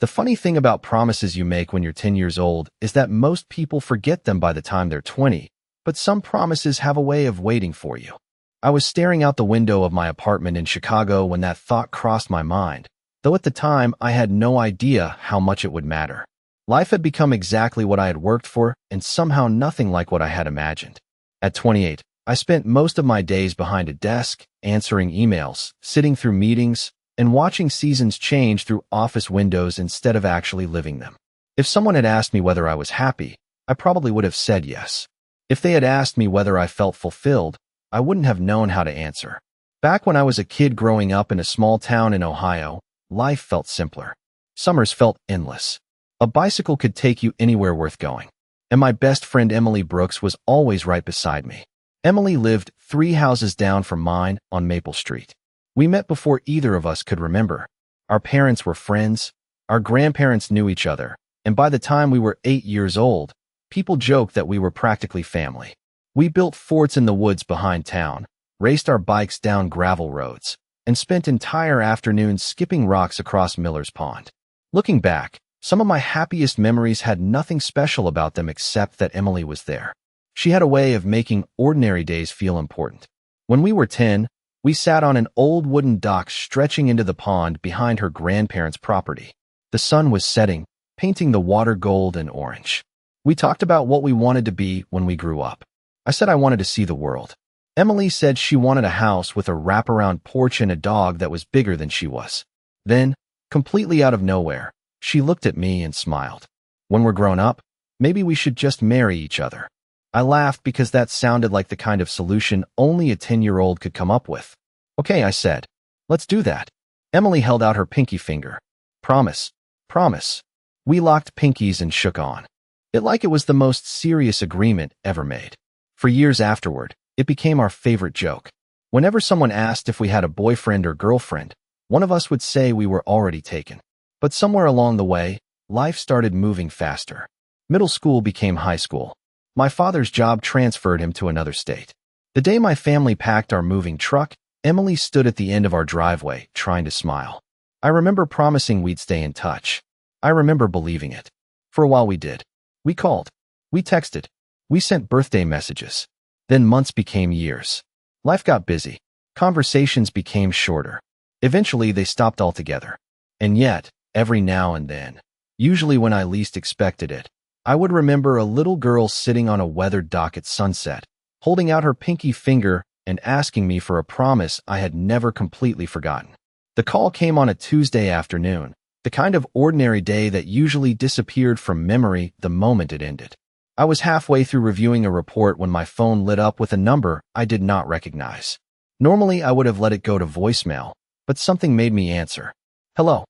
The funny thing about promises you make when you're 10 years old is that most people forget them by the time they're 20, but some promises have a way of waiting for you. I was staring out the window of my apartment in Chicago when that thought crossed my mind, though at the time I had no idea how much it would matter. Life had become exactly what I had worked for and somehow nothing like what I had imagined. At 28, I spent most of my days behind a desk, answering emails, sitting through meetings, and watching seasons change through office windows instead of actually living them. If someone had asked me whether I was happy, I probably would have said yes. If they had asked me whether I felt fulfilled, I wouldn't have known how to answer. Back when I was a kid growing up in a small town in Ohio, life felt simpler. Summers felt endless. A bicycle could take you anywhere worth going. And my best friend Emily Brooks was always right beside me. Emily lived 3 houses down from mine on Maple Street. We met before either of us could remember. Our parents were friends, our grandparents knew each other, and by the time we were 8 years old, people joked that we were practically family. We built forts in the woods behind town, raced our bikes down gravel roads, and spent entire afternoons skipping rocks across Miller's Pond. Looking back, some of my happiest memories had nothing special about them except that Emily was there. She had a way of making ordinary days feel important. When we were 10, we sat on an old wooden dock stretching into the pond behind her grandparents' property. The sun was setting, painting the water gold and orange. We talked about what we wanted to be when we grew up. I said I wanted to see the world. Emily said she wanted a house with a wraparound porch and a dog that was bigger than she was. Then, completely out of nowhere, she looked at me and smiled. When we're grown up, maybe we should just marry each other. I laughed because that sounded like the kind of solution only a 10-year-old could come up with. Okay, I said. Let's do that. Emily held out her pinky finger. Promise. Promise. We locked pinkies and shook on. It like it was the most serious agreement ever made. For years afterward, it became our favorite joke. Whenever someone asked if we had a boyfriend or girlfriend, one of us would say we were already taken. But somewhere along the way, life started moving faster. Middle school became high school. My father's job transferred him to another state. The day my family packed our moving truck, Emily stood at the end of our driveway, trying to smile. I remember promising we'd stay in touch. I remember believing it. For a while we did. We called. We texted. We sent birthday messages. Then months became years. Life got busy. Conversations became shorter. Eventually they stopped altogether. And yet, every now and then, usually when I least expected it, I would remember a little girl sitting on a weathered dock at sunset, holding out her pinky finger and asking me for a promise I had never completely forgotten. The call came on a Tuesday afternoon, the kind of ordinary day that usually disappeared from memory the moment it ended. I was halfway through reviewing a report when my phone lit up with a number I did not recognize. Normally, I would have let it go to voicemail, but something made me answer. Hello.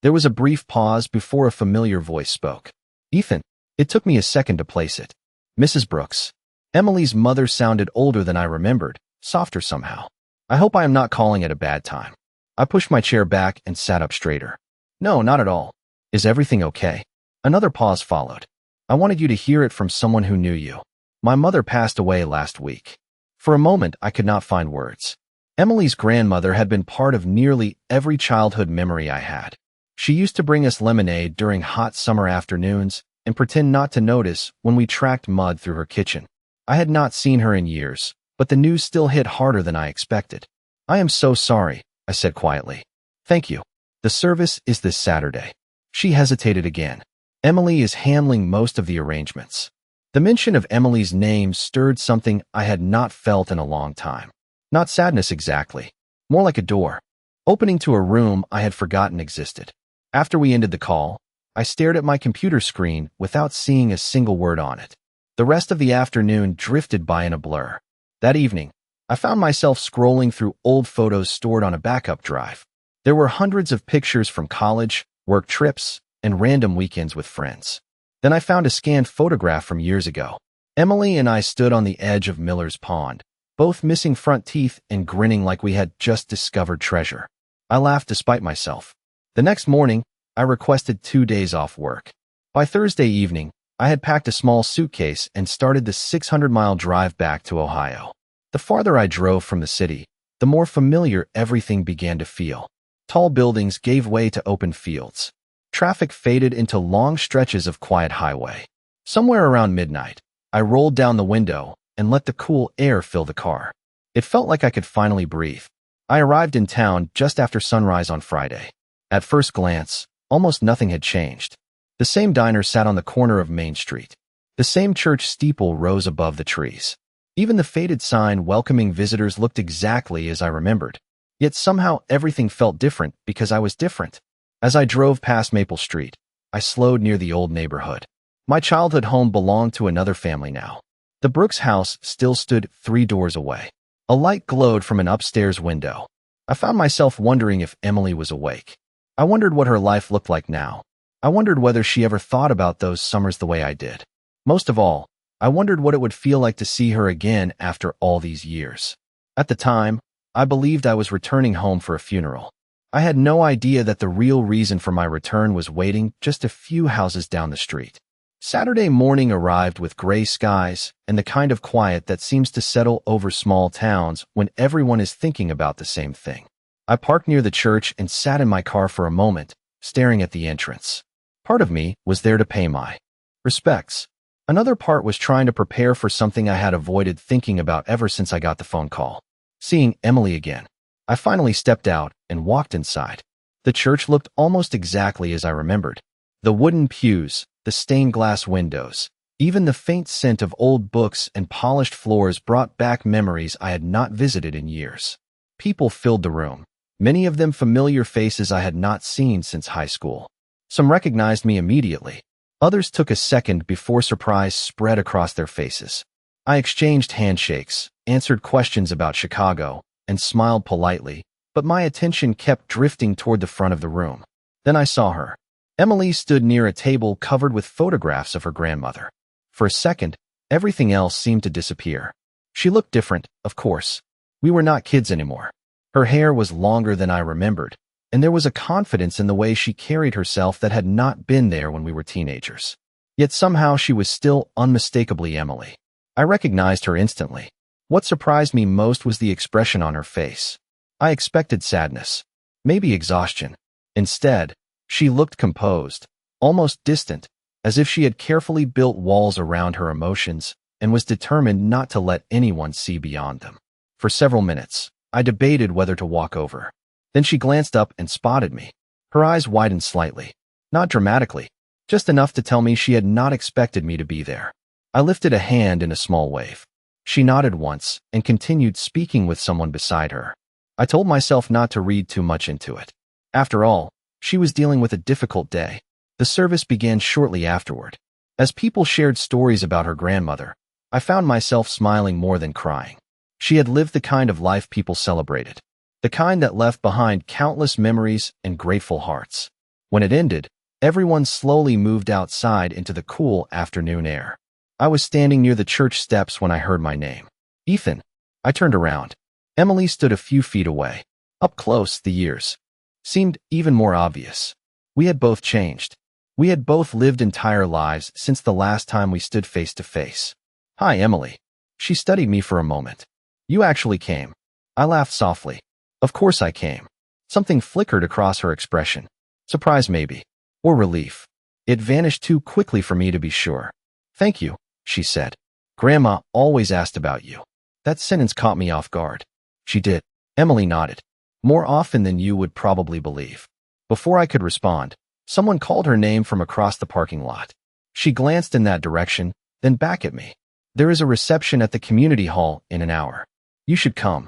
There was a brief pause before a familiar voice spoke. Ethan. It took me a second to place it. Mrs. Brooks. Emily's mother sounded older than I remembered, softer somehow. I hope I am not calling at a bad time. I pushed my chair back and sat up straighter. No, not at all. Is everything okay? Another pause followed. I wanted you to hear it from someone who knew you. My mother passed away last week. For a moment, I could not find words. Emily's grandmother had been part of nearly every childhood memory I had. She used to bring us lemonade during hot summer afternoons and pretend not to notice when we tracked mud through her kitchen. I had not seen her in years, but the news still hit harder than I expected. I am so sorry, I said quietly. Thank you. The service is this Saturday. She hesitated again. Emily is handling most of the arrangements. The mention of Emily's name stirred something I had not felt in a long time. Not sadness exactly, more like a door, opening to a room I had forgotten existed. After we ended the call, I stared at my computer screen without seeing a single word on it. The rest of the afternoon drifted by in a blur. That evening, I found myself scrolling through old photos stored on a backup drive. There were hundreds of pictures from college, work trips, and random weekends with friends. Then I found a scanned photograph from years ago. Emily and I stood on the edge of Miller's Pond, both missing front teeth and grinning like we had just discovered treasure. I laughed despite myself. The next morning, I requested 2 days off work. By Thursday evening, I had packed a small suitcase and started the 600-mile drive back to Ohio. The farther I drove from the city, the more familiar everything began to feel. Tall buildings gave way to open fields. Traffic faded into long stretches of quiet highway. Somewhere around midnight, I rolled down the window and let the cool air fill the car. It felt like I could finally breathe. I arrived in town just after sunrise on Friday. At first glance, almost nothing had changed. The same diner sat on the corner of Main Street. The same church steeple rose above the trees. Even the faded sign welcoming visitors looked exactly as I remembered. Yet somehow everything felt different because I was different. As I drove past Maple Street, I slowed near the old neighborhood. My childhood home belonged to another family now. The Brooks house still stood 3 doors away. A light glowed from an upstairs window. I found myself wondering if Emily was awake. I wondered what her life looked like now. I wondered whether she ever thought about those summers the way I did. Most of all, I wondered what it would feel like to see her again after all these years. At the time, I believed I was returning home for a funeral. I had no idea that the real reason for my return was waiting just a few houses down the street. Saturday morning arrived with gray skies and the kind of quiet that seems to settle over small towns when everyone is thinking about the same thing. I parked near the church and sat in my car for a moment, staring at the entrance. Part of me was there to pay my respects. Another part was trying to prepare for something I had avoided thinking about ever since I got the phone call. Seeing Emily again. I finally stepped out and walked inside. The church looked almost exactly as I remembered. The wooden pews, the stained glass windows, even the faint scent of old books and polished floors brought back memories I had not visited in years. People filled the room, many of them familiar faces I had not seen since high school. Some recognized me immediately. Others took a second before surprise spread across their faces. I exchanged handshakes, answered questions about Chicago, and smiled politely, but my attention kept drifting toward the front of the room. Then I saw her. Emily stood near a table covered with photographs of her grandmother. For a second, everything else seemed to disappear. She looked different, of course. We were not kids anymore. Her hair was longer than I remembered, and there was a confidence in the way she carried herself that had not been there when we were teenagers. Yet somehow she was still unmistakably Emily. I recognized her instantly. What surprised me most was the expression on her face. I expected sadness, maybe exhaustion. Instead, she looked composed, almost distant, as if she had carefully built walls around her emotions and was determined not to let anyone see beyond them. For several minutes, I debated whether to walk over. Then she glanced up and spotted me. Her eyes widened slightly, not dramatically, just enough to tell me she had not expected me to be there. I lifted a hand in a small wave. She nodded once and continued speaking with someone beside her. I told myself not to read too much into it. After all, she was dealing with a difficult day. The service began shortly afterward. As people shared stories about her grandmother, I found myself smiling more than crying. She had lived the kind of life people celebrated, the kind that left behind countless memories and grateful hearts. When it ended, everyone slowly moved outside into the cool afternoon air. I was standing near the church steps when I heard my name. Ethan. I turned around. Emily stood a few feet away. Up close, the years seemed even more obvious. We had both changed. We had both lived entire lives since the last time we stood face to face. Hi, Emily. She studied me for a moment. You actually came. I laughed softly. Of course I came. Something flickered across her expression. Surprise maybe. Or relief. It vanished too quickly for me to be sure. Thank you, she said. Grandma always asked about you. That sentence caught me off guard. She did. Emily nodded. More often than you would probably believe. Before I could respond, someone called her name from across the parking lot. She glanced in that direction, then back at me. There is a reception at the community hall in an hour. You should come.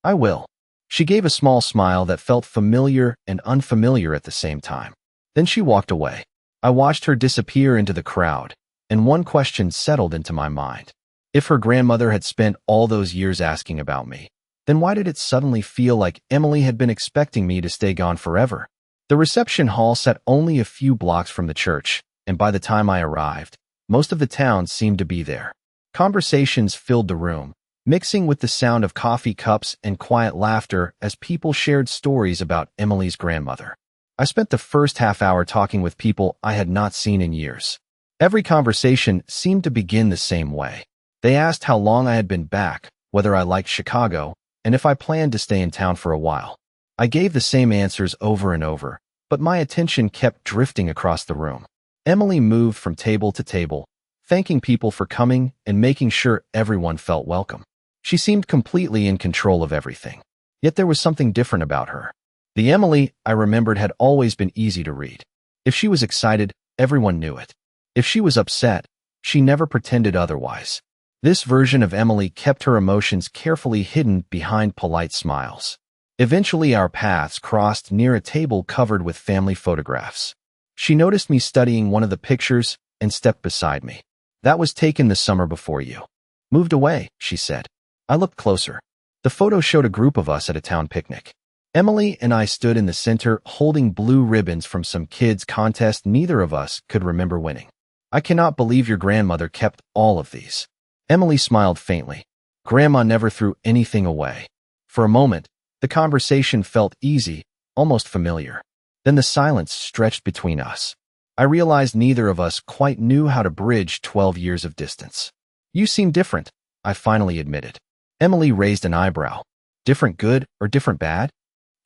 I will. She gave a small smile that felt familiar and unfamiliar at the same time. Then she walked away. I watched her disappear into the crowd, and one question settled into my mind. If her grandmother had spent all those years asking about me, then why did it suddenly feel like Emily had been expecting me to stay gone forever? The reception hall sat only a few blocks from the church, and by the time I arrived, most of the town seemed to be there. Conversations filled the room, mixing with the sound of coffee cups and quiet laughter as people shared stories about Emily's grandmother. I spent the first half hour talking with people I had not seen in years. Every conversation seemed to begin the same way. They asked how long I had been back, whether I liked Chicago, and if I planned to stay in town for a while. I gave the same answers over and over, but my attention kept drifting across the room. Emily moved from table to table, thanking people for coming and making sure everyone felt welcome. She seemed completely in control of everything. Yet there was something different about her. The Emily I remembered had always been easy to read. If she was excited, everyone knew it. If she was upset, she never pretended otherwise. This version of Emily kept her emotions carefully hidden behind polite smiles. Eventually, our paths crossed near a table covered with family photographs. She noticed me studying one of the pictures and stepped beside me. "That was taken the summer before you moved away," she said. I looked closer. The photo showed a group of us at a town picnic. Emily and I stood in the center holding blue ribbons from some kids' contest neither of us could remember winning. "I cannot believe your grandmother kept all of these." Emily smiled faintly. "Grandma never threw anything away." For a moment, the conversation felt easy, almost familiar. Then the silence stretched between us. I realized neither of us quite knew how to bridge 12 years of distance. "You seem different," I finally admitted. Emily raised an eyebrow. "Different good or different bad?"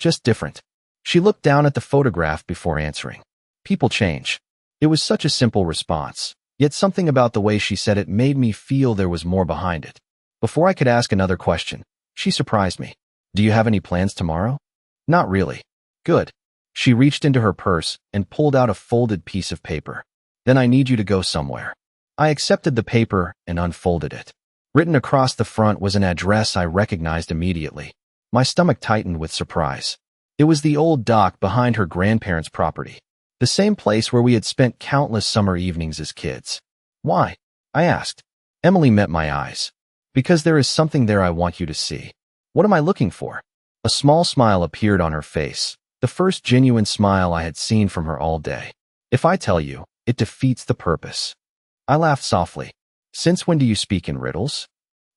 "Just different." She looked down at the photograph before answering. "People change." It was such a simple response, yet something about the way she said it made me feel there was more behind it. Before I could ask another question, she surprised me. "Do you have any plans tomorrow?" "Not really." "Good." She reached into her purse and pulled out a folded piece of paper. "Then I need you to go somewhere." I accepted the paper and unfolded it. Written across the front was an address I recognized immediately. My stomach tightened with surprise. It was the old dock behind her grandparents' property, the same place where we had spent countless summer evenings as kids. "Why?" I asked. Emily met my eyes. "Because there is something there I want you to see." "What am I looking for?" A small smile appeared on her face, the first genuine smile I had seen from her all day. "If I tell you, it defeats the purpose." I laughed softly. "Since when do you speak in riddles?"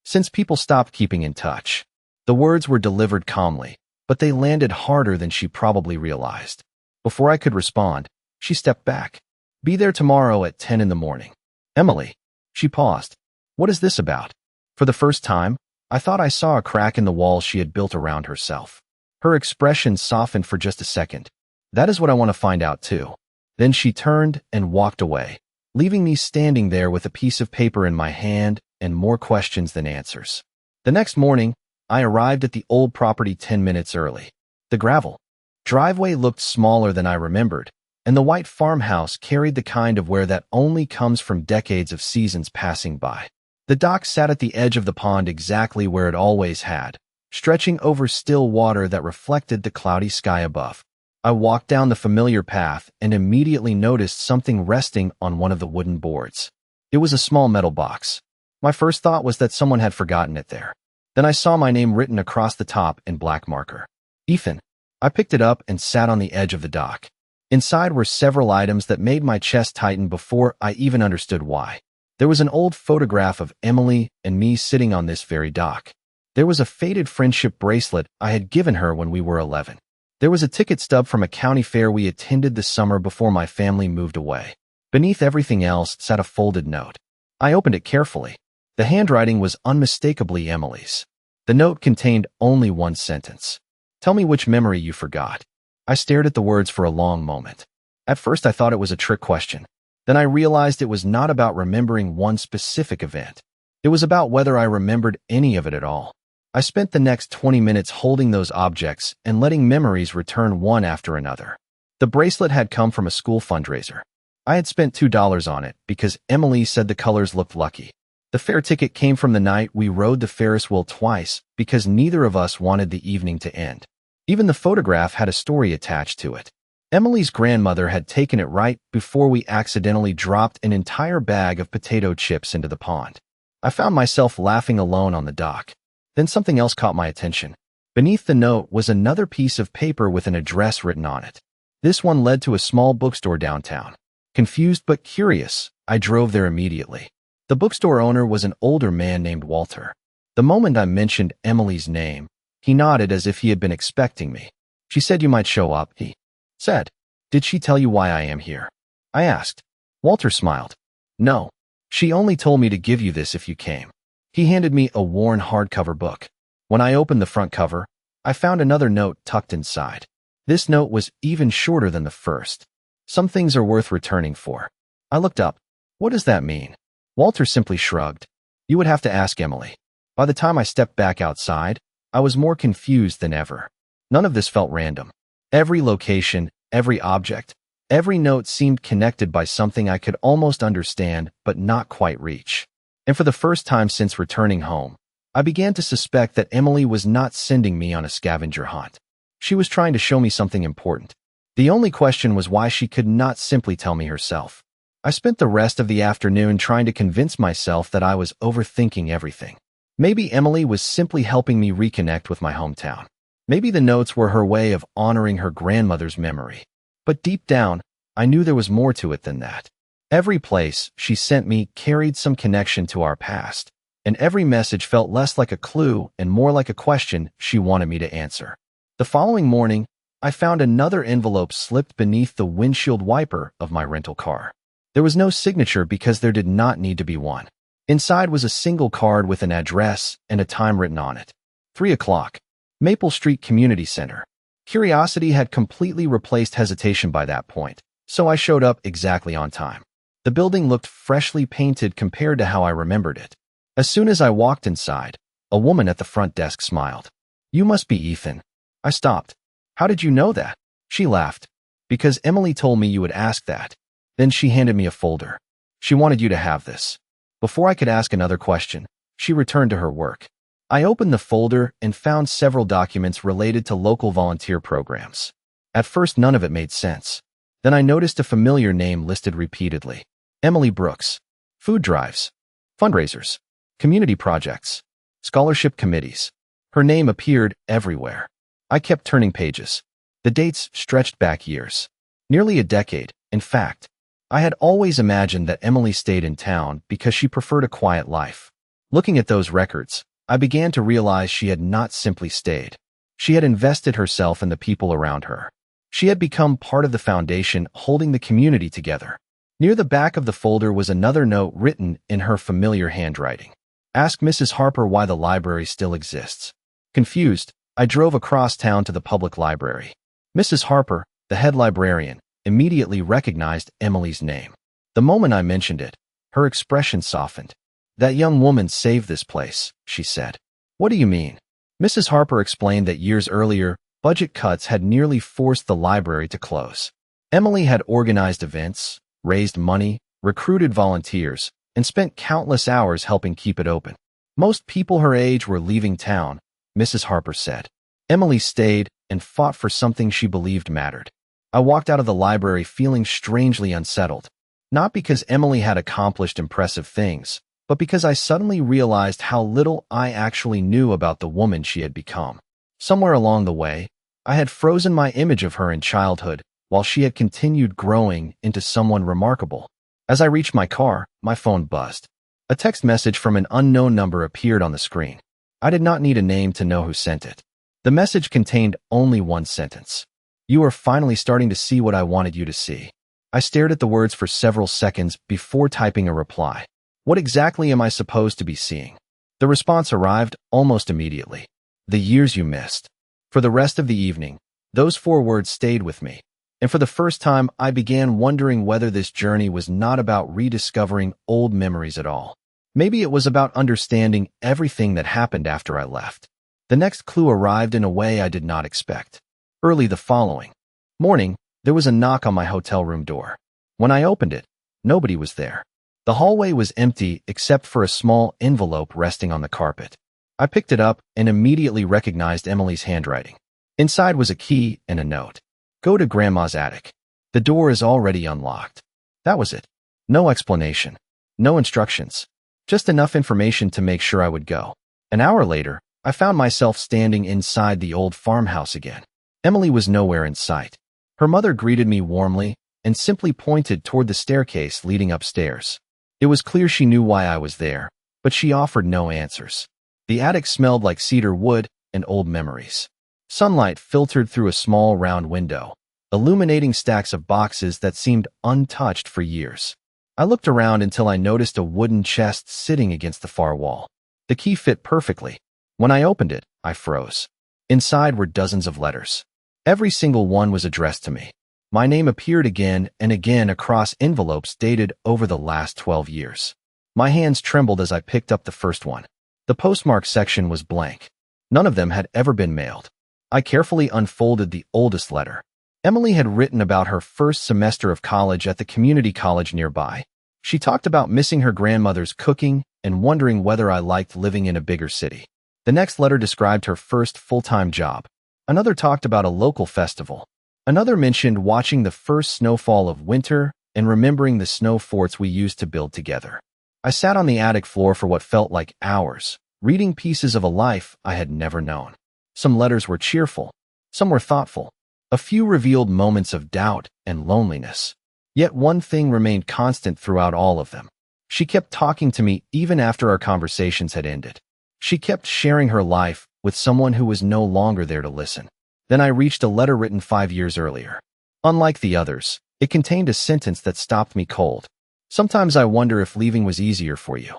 "Since people stopped keeping in touch." The words were delivered calmly, but they landed harder than she probably realized. Before I could respond, she stepped back. "Be there tomorrow at 10 in the morning." "Emily." She paused. "What is this about?" For the first time, I thought I saw a crack in the wall she had built around herself. Her expression softened for just a second. "That is what I want to find out too." Then she turned and walked away, leaving me standing there with a piece of paper in my hand and more questions than answers. The next morning, I arrived at the old property 10 minutes early. The gravel driveway looked smaller than I remembered, and the white farmhouse carried the kind of wear that only comes from decades of seasons passing by. The dock sat at the edge of the pond exactly where it always had, stretching over still water that reflected the cloudy sky above. I walked down the familiar path and immediately noticed something resting on one of the wooden boards. It was a small metal box. My first thought was that someone had forgotten it there. Then I saw my name written across the top in black marker. "Ethan." I picked it up and sat on the edge of the dock. Inside were several items that made my chest tighten before I even understood why. There was an old photograph of Emily and me sitting on this very dock. There was a faded friendship bracelet I had given her when we were 11. There was a ticket stub from a county fair we attended the summer before my family moved away. Beneath everything else sat a folded note. I opened it carefully. The handwriting was unmistakably Emily's. The note contained only one sentence. "Tell me which memory you forgot." I stared at the words for a long moment. At first I thought it was a trick question. Then I realized it was not about remembering one specific event. It was about whether I remembered any of it at all. I spent the next 20 minutes holding those objects and letting memories return one after another. The bracelet had come from a school fundraiser. I had spent $2 on it because Emily said the colors looked lucky. The fair ticket came from the night we rode the Ferris wheel twice because neither of us wanted the evening to end. Even the photograph had a story attached to it. Emily's grandmother had taken it right before we accidentally dropped an entire bag of potato chips into the pond. I found myself laughing alone on the dock. Then something else caught my attention. Beneath the note was another piece of paper with an address written on it. This one led to a small bookstore downtown. Confused but curious, I drove there immediately. The bookstore owner was an older man named Walter. The moment I mentioned Emily's name, he nodded as if he had been expecting me. "She said you might show up," he said. "Did she tell you why I am here?" I asked. Walter smiled. "No. She only told me to give you this if you came." He handed me a worn hardcover book. When I opened the front cover, I found another note tucked inside. This note was even shorter than the first. Some things are worth returning for. I looked up. What does that mean? Walter simply shrugged. You would have to ask Emily. By the time I stepped back outside, I was more confused than ever. None of this felt random. Every location, every object, every note seemed connected by something I could almost understand but not quite reach. And for the first time since returning home, I began to suspect that Emily was not sending me on a scavenger hunt. She was trying to show me something important. The only question was why she could not simply tell me herself. I spent the rest of the afternoon trying to convince myself that I was overthinking everything. Maybe Emily was simply helping me reconnect with my hometown. Maybe the notes were her way of honoring her grandmother's memory. But deep down, I knew there was more to it than that. Every place she sent me carried some connection to our past, and every message felt less like a clue and more like a question she wanted me to answer. The following morning, I found another envelope slipped beneath the windshield wiper of my rental car. There was no signature because there did not need to be one. Inside was a single card with an address and a time written on it. 3 o'clock. Maple Street Community Center. Curiosity had completely replaced hesitation by that point, so I showed up exactly on time. The building looked freshly painted compared to how I remembered it. As soon as I walked inside, a woman at the front desk smiled. You must be Ethan. I stopped. How did you know that? She laughed. Because Emily told me you would ask that. Then she handed me a folder. She wanted you to have this. Before I could ask another question, she returned to her work. I opened the folder and found several documents related to local volunteer programs. At first, none of it made sense. Then I noticed a familiar name listed repeatedly. Emily Brooks. Food drives. Fundraisers. Community projects. Scholarship committees. Her name appeared everywhere. I kept turning pages. The dates stretched back years. Nearly a decade, in fact. I had always imagined that Emily stayed in town because she preferred a quiet life. Looking at those records, I began to realize she had not simply stayed. She had invested herself in the people around her. She had become part of the foundation holding the community together. Near the back of the folder was another note written in her familiar handwriting. Ask Mrs. Harper why the library still exists. Confused, I drove across town to the public library. Mrs. Harper, the head librarian, immediately recognized Emily's name. The moment I mentioned it, her expression softened. That young woman saved this place, she said. What do you mean? Mrs. Harper explained that years earlier, budget cuts had nearly forced the library to close. Emily had organized events, raised money, recruited volunteers, and spent countless hours helping keep it open. Most people her age were leaving town, Mrs. Harper said. Emily stayed and fought for something she believed mattered. I walked out of the library feeling strangely unsettled, not because Emily had accomplished impressive things, but because I suddenly realized how little I actually knew about the woman she had become. Somewhere along the way, I had frozen my image of her in childhood, while she had continued growing into someone remarkable. As I reached my car, my phone buzzed. A text message from an unknown number appeared on the screen. I did not need a name to know who sent it. The message contained only one sentence. You are finally starting to see what I wanted you to see. I stared at the words for several seconds before typing a reply. What exactly am I supposed to be seeing? The response arrived almost immediately. The years you missed. For the rest of the evening, those 4 words stayed with me. And for the first time, I began wondering whether this journey was not about rediscovering old memories at all. Maybe it was about understanding everything that happened after I left. The next clue arrived in a way I did not expect. Early the following morning, there was a knock on my hotel room door. When I opened it, nobody was there. The hallway was empty except for a small envelope resting on the carpet. I picked it up and immediately recognized Emily's handwriting. Inside was a key and a note. Go to Grandma's attic. The door is already unlocked. That was it. No explanation. No instructions. Just enough information to make sure I would go. An hour later, I found myself standing inside the old farmhouse again. Emily was nowhere in sight. Her mother greeted me warmly and simply pointed toward the staircase leading upstairs. It was clear she knew why I was there, but she offered no answers. The attic smelled like cedar wood and old memories. Sunlight filtered through a small round window, illuminating stacks of boxes that seemed untouched for years. I looked around until I noticed a wooden chest sitting against the far wall. The key fit perfectly. When I opened it, I froze. Inside were dozens of letters. Every single one was addressed to me. My name appeared again and again across envelopes dated over the last 12 years. My hands trembled as I picked up the first one. The postmark section was blank. None of them had ever been mailed. I carefully unfolded the oldest letter. Emily had written about her first semester of college at the community college nearby. She talked about missing her grandmother's cooking and wondering whether I liked living in a bigger city. The next letter described her first full-time job. Another talked about a local festival. Another mentioned watching the first snowfall of winter and remembering the snow forts we used to build together. I sat on the attic floor for what felt like hours, reading pieces of a life I had never known. Some letters were cheerful. Some were thoughtful. A few revealed moments of doubt and loneliness. Yet one thing remained constant throughout all of them. She kept talking to me even after our conversations had ended. She kept sharing her life with someone who was no longer there to listen. Then I reached a letter written 5 years earlier. Unlike the others, it contained a sentence that stopped me cold. Sometimes I wonder if leaving was easier for you.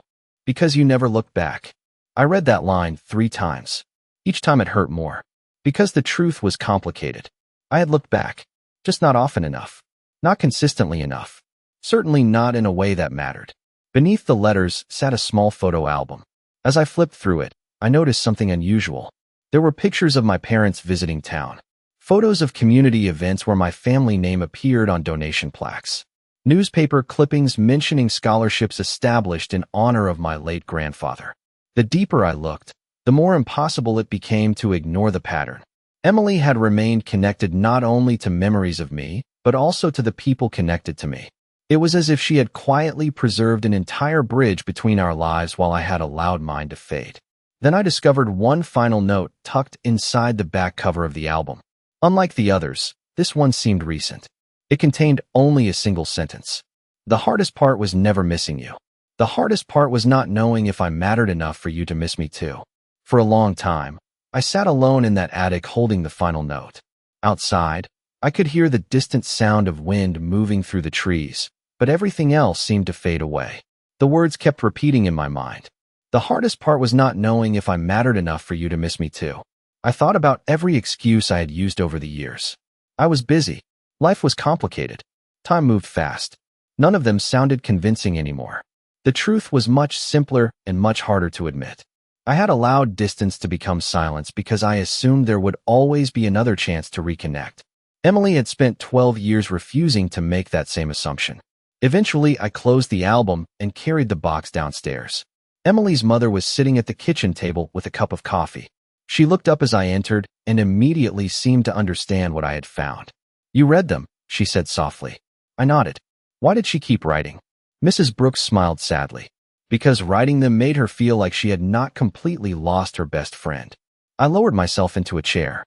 Because you never looked back. I read that line 3 times. Each time it hurt more. Because the truth was complicated. I had looked back. Just not often enough. Not consistently enough. Certainly not in a way that mattered. Beneath the letters sat a small photo album. As I flipped through it, I noticed something unusual. There were pictures of my parents visiting town. Photos of community events where my family name appeared on donation plaques. Newspaper clippings mentioning scholarships established in honor of my late grandfather. The deeper I looked, the more impossible it became to ignore the pattern. Emily had remained connected not only to memories of me, but also to the people connected to me. It was as if she had quietly preserved an entire bridge between our lives while I had allowed mine to fade. Then I discovered one final note tucked inside the back cover of the album. Unlike the others, this one seemed recent. It contained only a single sentence. The hardest part was never missing you. The hardest part was not knowing if I mattered enough for you to miss me too. For a long time, I sat alone in that attic holding the final note. Outside, I could hear the distant sound of wind moving through the trees, but everything else seemed to fade away. The words kept repeating in my mind. The hardest part was not knowing if I mattered enough for you to miss me too. I thought about every excuse I had used over the years. I was busy. Life was complicated. Time moved fast. None of them sounded convincing anymore. The truth was much simpler and much harder to admit. I had allowed distance to become silence because I assumed there would always be another chance to reconnect. Emily had spent 12 years refusing to make that same assumption. Eventually, I closed the album and carried the box downstairs. Emily's mother was sitting at the kitchen table with a cup of coffee. She looked up as I entered and immediately seemed to understand what I had found. "You read them," she said softly. I nodded. Why did she keep writing? Mrs. Brooks smiled sadly. Because writing them made her feel like she had not completely lost her best friend. I lowered myself into a chair.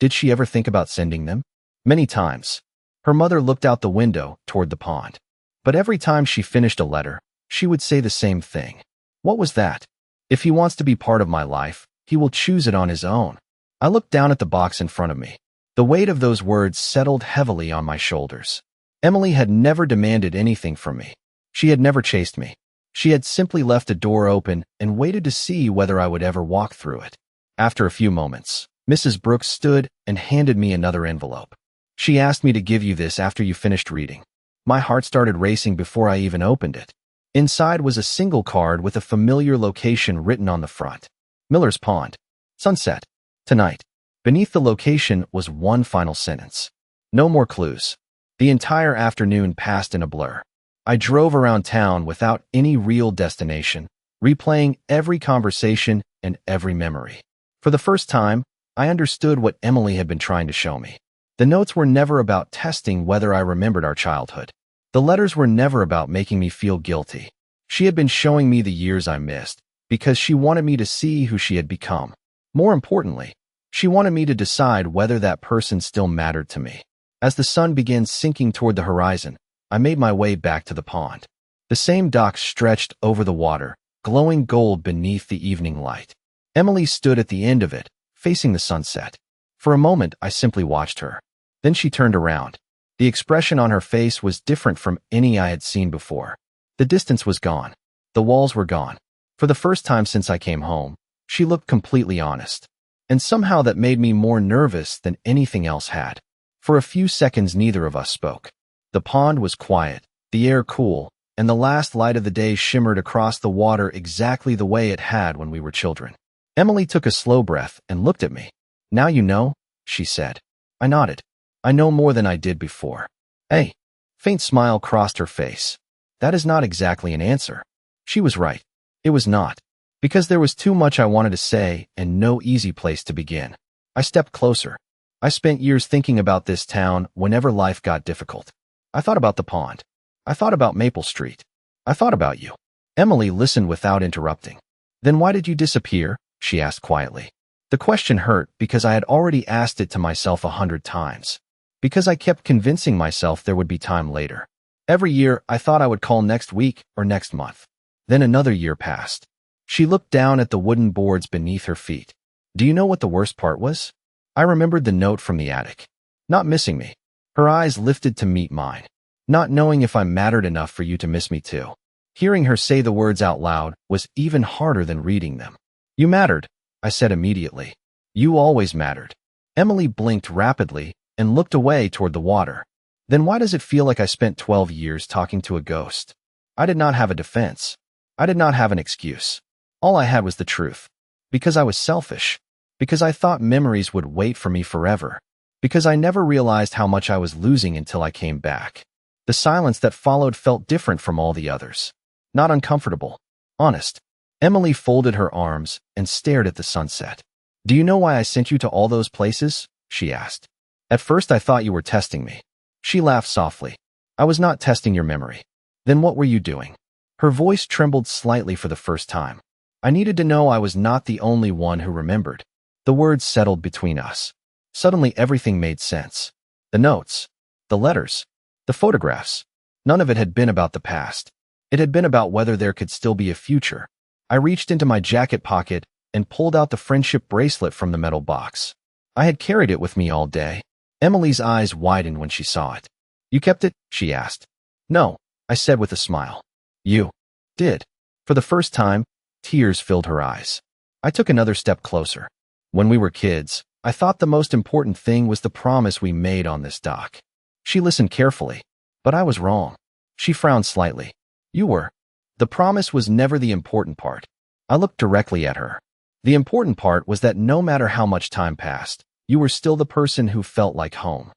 Did she ever think about sending them? Many times. Her mother looked out the window toward the pond. But every time she finished a letter, she would say the same thing. What was that? If he wants to be part of my life, he will choose it on his own. I looked down at the box in front of me. The weight of those words settled heavily on my shoulders. Emily had never demanded anything from me. She had never chased me. She had simply left a door open and waited to see whether I would ever walk through it. After a few moments, Mrs. Brooks stood and handed me another envelope. She asked me to give you this after you finished reading. My heart started racing before I even opened it. Inside was a single card with a familiar location written on the front. Miller's Pond. Sunset. Tonight. Beneath the location was one final sentence. No more clues. The entire afternoon passed in a blur. I drove around town without any real destination, replaying every conversation and every memory. For the first time, I understood what Emily had been trying to show me. The notes were never about testing whether I remembered our childhood. The letters were never about making me feel guilty. She had been showing me the years I missed, because she wanted me to see who she had become. More importantly, she wanted me to decide whether that person still mattered to me. As the sun began sinking toward the horizon, I made my way back to the pond. The same dock stretched over the water, glowing gold beneath the evening light. Emily stood at the end of it, facing the sunset. For a moment, I simply watched her. Then she turned around. The expression on her face was different from any I had seen before. The distance was gone. The walls were gone. For the first time since I came home, she looked completely honest. And somehow that made me more nervous than anything else had. For a few seconds, neither of us spoke. The pond was quiet, the air cool, and the last light of the day shimmered across the water exactly the way it had when we were children. Emily took a slow breath and looked at me. "Now you know," she said. I nodded. "I know more than I did before." "Hey." Faint smile crossed her face. "That is not exactly an answer." She was right. It was not. Because there was too much I wanted to say and no easy place to begin. I stepped closer. I spent years thinking about this town whenever life got difficult. I thought about the pond. I thought about Maple Street. I thought about you. Emily listened without interrupting. "Then why did you disappear?" she asked quietly. The question hurt because I had already asked it to myself 100 times. Because I kept convincing myself there would be time later. Every year, I thought I would call next week or next month. Then another year passed. She looked down at the wooden boards beneath her feet. "Do you know what the worst part was?" I remembered the note from the attic. "Not missing me." Her eyes lifted to meet mine. "Not knowing if I mattered enough for you to miss me too." Hearing her say the words out loud was even harder than reading them. "You mattered," I said immediately. "You always mattered." Emily blinked rapidly and looked away toward the water. "Then why does it feel like I spent 12 years talking to a ghost?" I did not have a defense. I did not have an excuse. All I had was the truth. Because I was selfish. Because I thought memories would wait for me forever. Because I never realized how much I was losing until I came back. The silence that followed felt different from all the others. Not uncomfortable. Honest. Emily folded her arms and stared at the sunset. "Do you know why I sent you to all those places?" she asked. "At first I thought you were testing me." She laughed softly. "I was not testing your memory." "Then what were you doing?" Her voice trembled slightly for the first time. "I needed to know I was not the only one who remembered." The words settled between us. Suddenly everything made sense. The notes. The letters. The photographs. None of it had been about the past. It had been about whether there could still be a future. I reached into my jacket pocket and pulled out the friendship bracelet from the metal box. I had carried it with me all day. Emily's eyes widened when she saw it. "You kept it?" she asked. "No," I said with a smile. "You did." For the first time, tears filled her eyes. I took another step closer. "When we were kids, I thought the most important thing was the promise we made on this dock." She listened carefully, but I was wrong. She frowned slightly. "You were." "The promise was never the important part." I looked directly at her. "The important part was that no matter how much time passed, you were still the person who felt like home."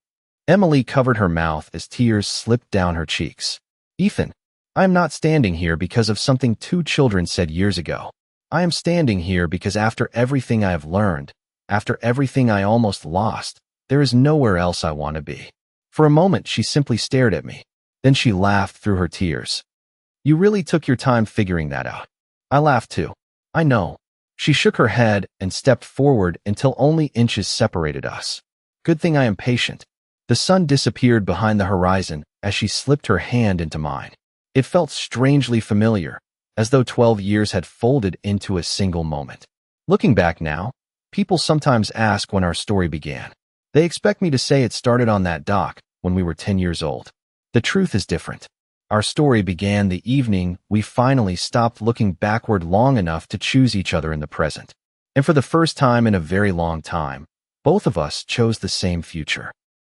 Emily covered her mouth as tears slipped down her cheeks. "Ethan, I am not standing here because of something 2 children said years ago. I am standing here because after everything I have learned, after everything I almost lost, there is nowhere else I want to be." For a moment, she simply stared at me. Then she laughed through her tears. "You really took your time figuring that out." I laughed too. "I know." She shook her head and stepped forward until only inches separated us. "Good thing I am patient." The sun disappeared behind the horizon as she slipped her hand into mine. It felt strangely familiar, as though 12 years had folded into a single moment. Looking back now, people sometimes ask when our story began. They expect me to say it started on that dock when we were 10 years old. The truth is different. Our story began the evening we finally stopped looking backward long enough to choose each other in the present. And for the first time in a very long time, both of us chose the same future.